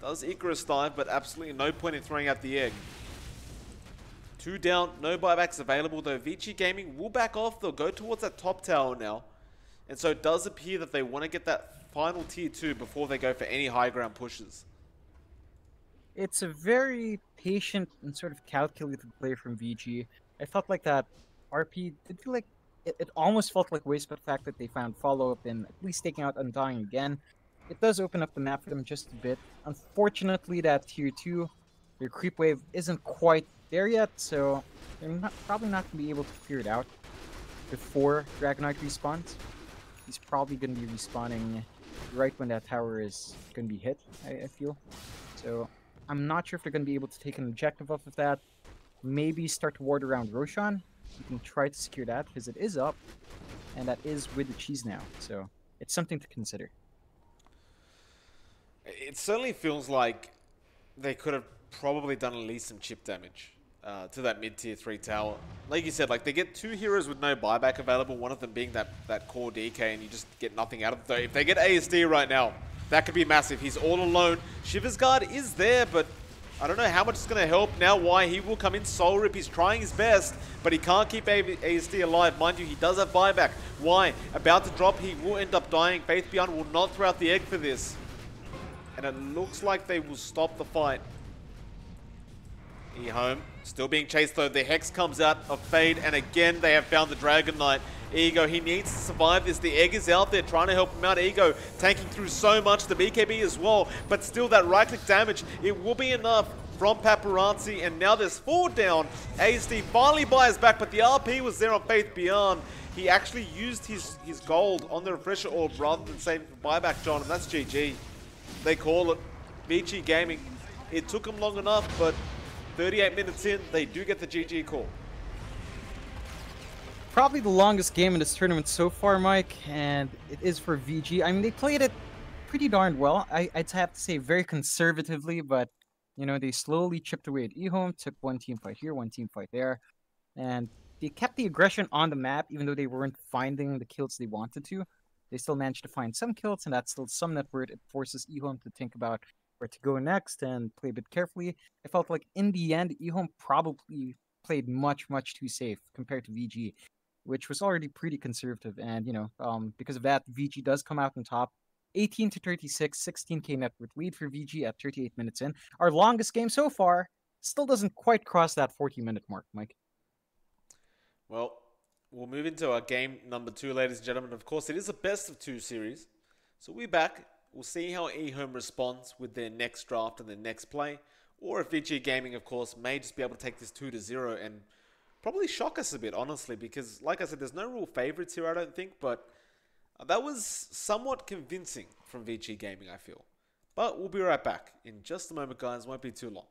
does Icarus Dive, but absolutely no point in throwing out the egg. 2 down, no buybacks available, though Vici Gaming will back off. They'll go towards that top tower now. And so it does appear that they want to get that final tier 2 before they go for any high ground pushes. It's a very patient and sort of calculated play from VG. I felt like that RP did feel like it almost felt like waste, but the fact that they found follow-up in at least taking out Undying again, it does open up the map for them just a bit. Unfortunately, that tier 2, their creep wave isn't quite there yet, so they're probably not going to be able to clear it out before Dragonite respawns. He's probably going to be respawning right when that tower is going to be hit, I feel. So I'm not sure if they're going to be able to take an objective off of that. Maybe start to ward around Roshan. You can try to secure that because it is up, and that is with the cheese now. So it's something to consider. It certainly feels like they could have probably done at least some chip damage to that mid-tier 3 tower. Like you said, like they get 2 heroes with no buyback available, one of them being that core DK, and you just get nothing out of it. So if they get ASD right now, that could be massive. He's all alone. Shiver's Guard is there, but I don't know how much it's going to help. Now why he will come in Soul Rip. He's trying his best, but he can't keep ASD alive. Mind you, he does have buyback. Why? About to drop, he will end up dying. Faith Beyond will not throw out the egg for this. And it looks like they will stop the fight. EHOME still being chased though. The Hex comes out of Fade, and again they have found the Dragon Knight. Ego, he needs to survive this. The egg is out there trying to help him out. Ego tanking through so much. The BKB as well. But still that right click damage, it will be enough from Paparazzi. And now there's 4 down. ASD finally buys back, but the RP was there on Faith Beyond. He actually used his gold on the Refresher Orb rather than saving for buyback, John. And that's GG. They call it. Vici Gaming. It took them long enough, but 38 minutes in, they do get the GG call. Probably the longest game in this tournament so far, Mike, and it is for VG. I mean, they played it pretty darn well. I'd have to say very conservatively, but, you know, they slowly chipped away at EHOME, took one team fight here, one team fight there, and they kept the aggression on the map, even though they weren't finding the kills they wanted to. They still managed to find some kills, and that's still some that where it forces EHOME to think about where to go next and play a bit carefully. I felt like in the end, EHOME probably played much, much too safe compared to VG, which was already pretty conservative. And, you know, because of that, VG does come out on top. 18 to 36, 16k net worth lead for VG at 38 minutes in. Our longest game so far still doesn't quite cross that 40-minute mark, Mike. Well, we'll move into our game number 2, ladies and gentlemen. Of course, it is a best of 2 series. So we're back. We'll see how EHOME responds with their next draft and their next play. Or if Vici Gaming, of course, may just be able to take this 2-0 and probably shock us a bit, honestly. Because, like I said, there's no real favorites here, I don't think. But that was somewhat convincing from Vici Gaming, I feel. But we'll be right back in just a moment, guys. Won't be too long.